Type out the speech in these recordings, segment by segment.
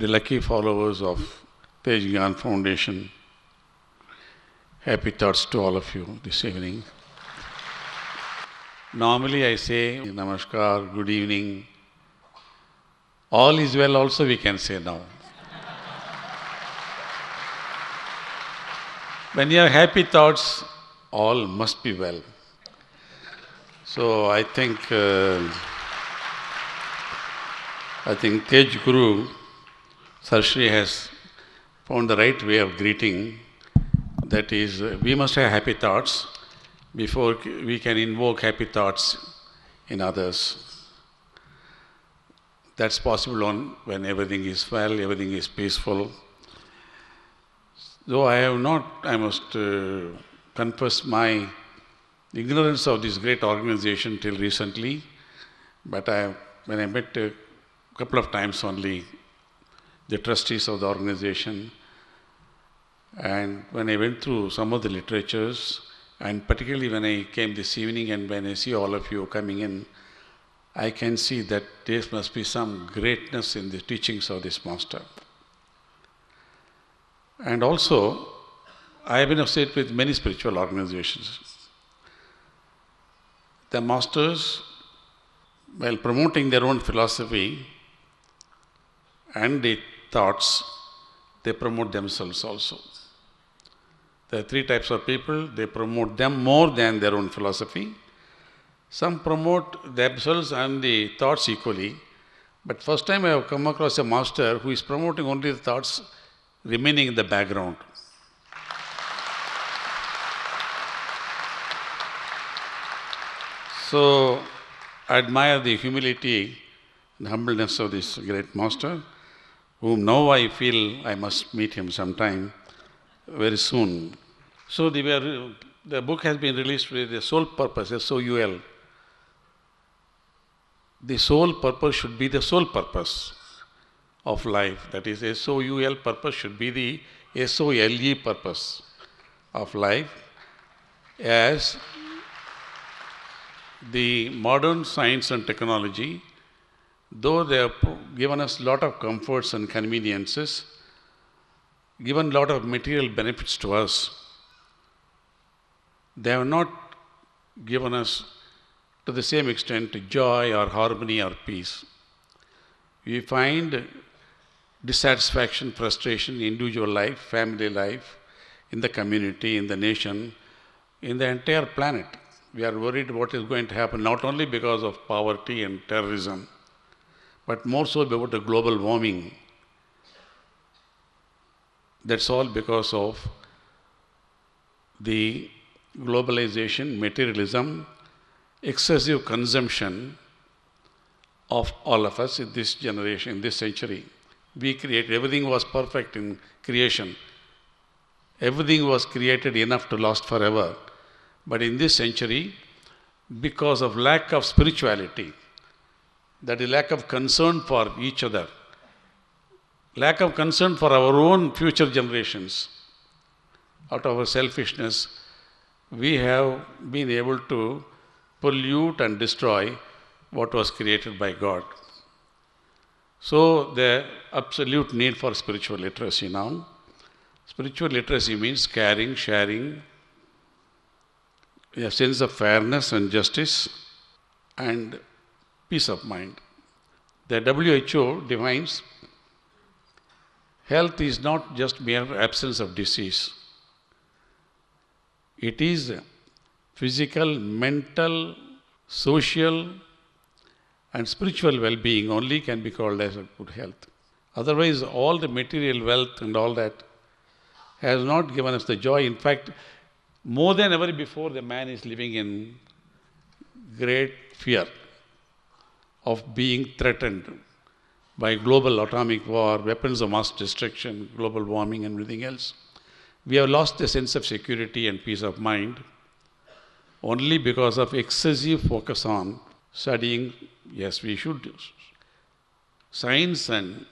the lucky followers of Tejgyan Foundation, happy thoughts to all of you this evening. Normally I say Namaskar, good evening. All is well also we can say now. When you have happy thoughts, all must be well. So I think Tej Guru Sirshree has found the right way of greeting. That is, we must have happy thoughts before we can invoke happy thoughts in others. That's possible when everything is well, everything is peaceful. Though I must confess my ignorance of this great organization till recently, but when I met a couple of times only the trustees of the organization, and when I went through some of the literatures, and particularly when I came this evening and when I see all of you coming in, I can see that there must be some greatness in the teachings of this master. And also, I have been associated with many spiritual organizations. The masters, while promoting their own philosophy and the thoughts, they promote themselves also. There are three types of people. They promote them more than their own philosophy. Some promote themselves and the thoughts equally. But first time I have come across a master who is promoting only the thoughts, remaining in the background. So I admire the humility and humbleness of this great master, whom now I feel I must meet him sometime very soon. So the book has been released with the sole purpose, SOUL. The sole purpose should be the sole purpose of life. That is, SOUL purpose should be the SOLE purpose of life, as the modern science and technology, though they have given us a lot of comforts and conveniences, given a lot of material benefits to us, they have not given us to the same extent joy or harmony or peace. We find dissatisfaction, frustration in individual life, family life, in the community, in the nation, in the entire planet. We are worried what is going to happen, not only because of poverty and terrorism, but more so about the global warming. That's all because of the globalization, materialism, excessive consumption of all of us in this generation, in this century. We created, everything was perfect in creation. Everything was created enough to last forever. But in this century, because of lack of spirituality, that is lack of concern for each other, lack of concern for our own future generations, out of our selfishness, we have been able to pollute and destroy what was created by God. So the absolute need for spiritual literacy now. Spiritual literacy means caring, sharing, a sense of fairness and justice, and peace of mind. The WHO defines health is not just mere absence of disease. It is physical, mental, social, and spiritual well-being only can be called as a good health. Otherwise, all the material wealth and all that has not given us the joy. In fact, more than ever before, the man is living in great fear of being threatened by global atomic war, weapons of mass destruction, global warming, and everything else. We have lost the sense of security and peace of mind only because of excessive focus on studying. Yes, we should. Science and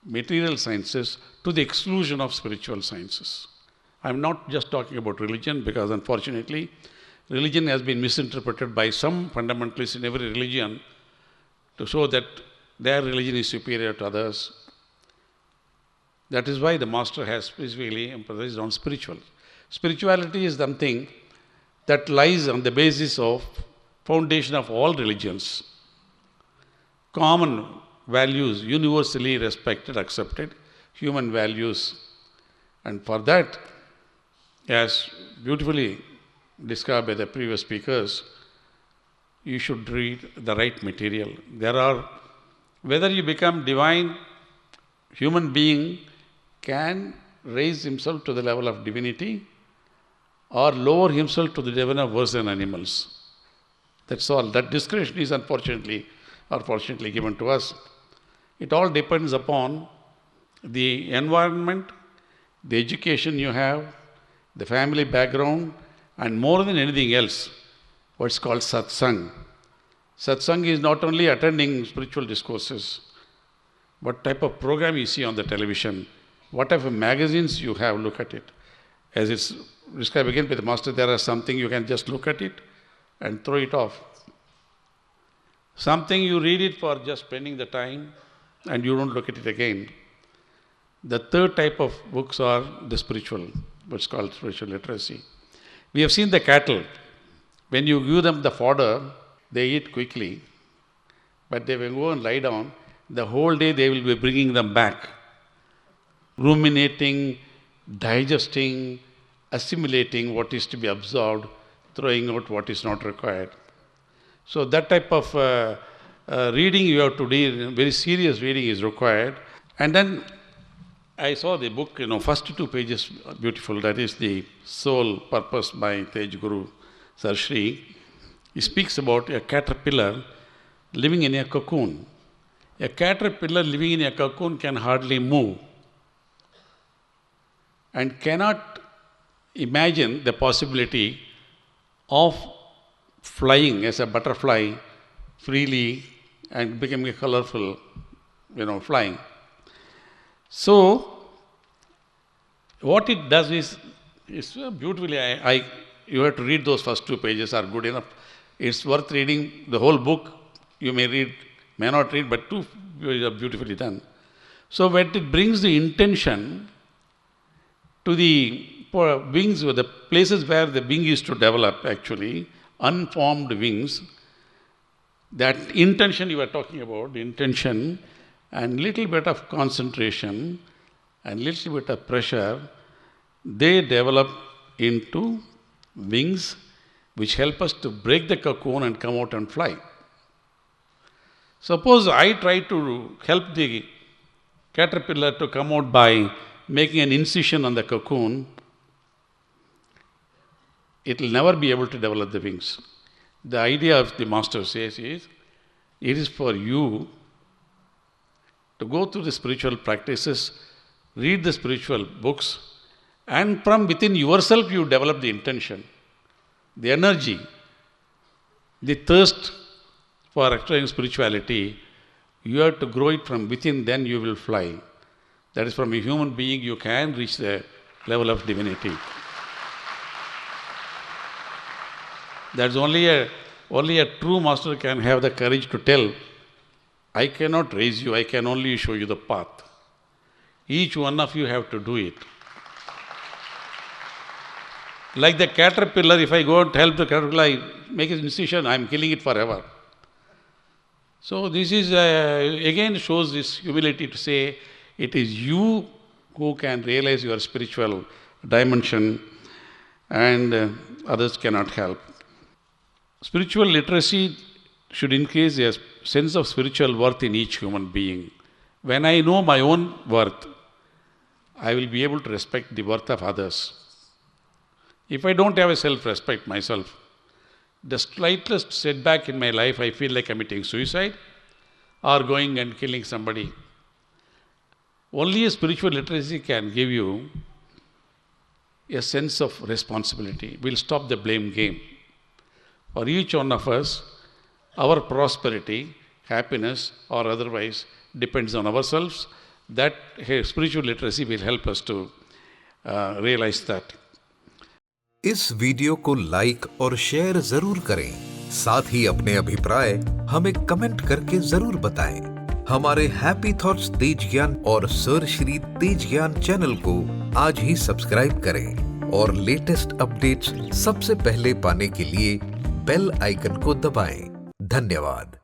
material sciences to the exclusion of spiritual sciences. I'm not just talking about religion, because unfortunately, religion has been misinterpreted by some fundamentalists in every religion to show that their religion is superior to others. That is why the master has specifically emphasized on spiritual. Spirituality is something that lies on the basis of foundation of all religions. Common values, universally respected, accepted, human values. And for that, as beautifully described by the previous speakers, you should read the right material. Whether you become divine, human being can raise himself to the level of divinity or lower himself to the level of worse than animals. That's all. That discretion is unfortunately or fortunately given to us. It all depends upon the environment, the education you have, the family background, and more than anything else, what's called satsang. Satsang is not only attending spiritual discourses, what type of program you see on the television, what type of magazines you have, look at it. As it's described again by the master, there are something you can just look at it and throw it off. Something you read it for just spending the time and you don't look at it again. The third type of books are the spiritual, what's called spiritual literacy. We have seen the cattle. When you give them the fodder, they eat quickly. But they will go and lie down. The whole day they will be bringing them back. Ruminating, digesting, assimilating what is to be absorbed, throwing out what is not required. So that type of reading you have to do, very serious reading is required. And then I saw the book, first 2 pages are beautiful. That is the Soul Purpose by Tejguru Sirshree. He speaks about a caterpillar living in a cocoon. A caterpillar living in a cocoon can hardly move and cannot imagine the possibility of flying as a butterfly freely and becoming colorful, flying. So, what it does is beautifully, you have to read those first 2 pages are good enough. It's worth reading the whole book. You may read, may not read, but 2 pages are beautifully done. So, when it brings the intention to the wings, the places where the wing is to develop actually, unformed wings, that intention you were talking about, the intention and little bit of concentration and little bit of pressure, they develop into wings which help us to break the cocoon and come out and fly. Suppose I try to help the caterpillar to come out by making an incision on the cocoon, it will never be able to develop the wings. The idea of the master says is, it is for you to go through the spiritual practices, read the spiritual books, and from within yourself you develop the intention, the energy, the thirst for acquiring spirituality. You have to grow it from within, then you will fly. That is, from a human being you can reach the level of divinity. That's only a true master can have the courage to tell, I cannot raise you, I can only show you the path. Each one of you have to do it. Like the caterpillar, if I go and help the caterpillar, I make an incision, I am killing it forever. So this is, again shows this humility to say, it is you who can realize your spiritual dimension and others cannot help. Spiritual literacy should increase a sense of spiritual worth in each human being. When I know my own worth, I will be able to respect the worth of others. If I don't have a self-respect myself, the slightest setback in my life, I feel like committing suicide or going and killing somebody. Only a spiritual literacy can give you a sense of responsibility. We'll stop the blame game. For each one of us, our prosperity, happiness or otherwise depends on ourselves. That spiritual literacy will help us to realize that. इस video को like और share जरूर करें। साथ ही अपने अभिप्राय हमें comment करके जरूर बताएं। हमारे हैप्पी थॉट्स तेजज्ञान और सरश्री तेजज्ञान चैनल को आज ही सब्सक्राइब करें और लेटेस्ट अपडेट्स सबसे पहले पाने के लिए बेल आइकन को दबाएं। धन्यवाद।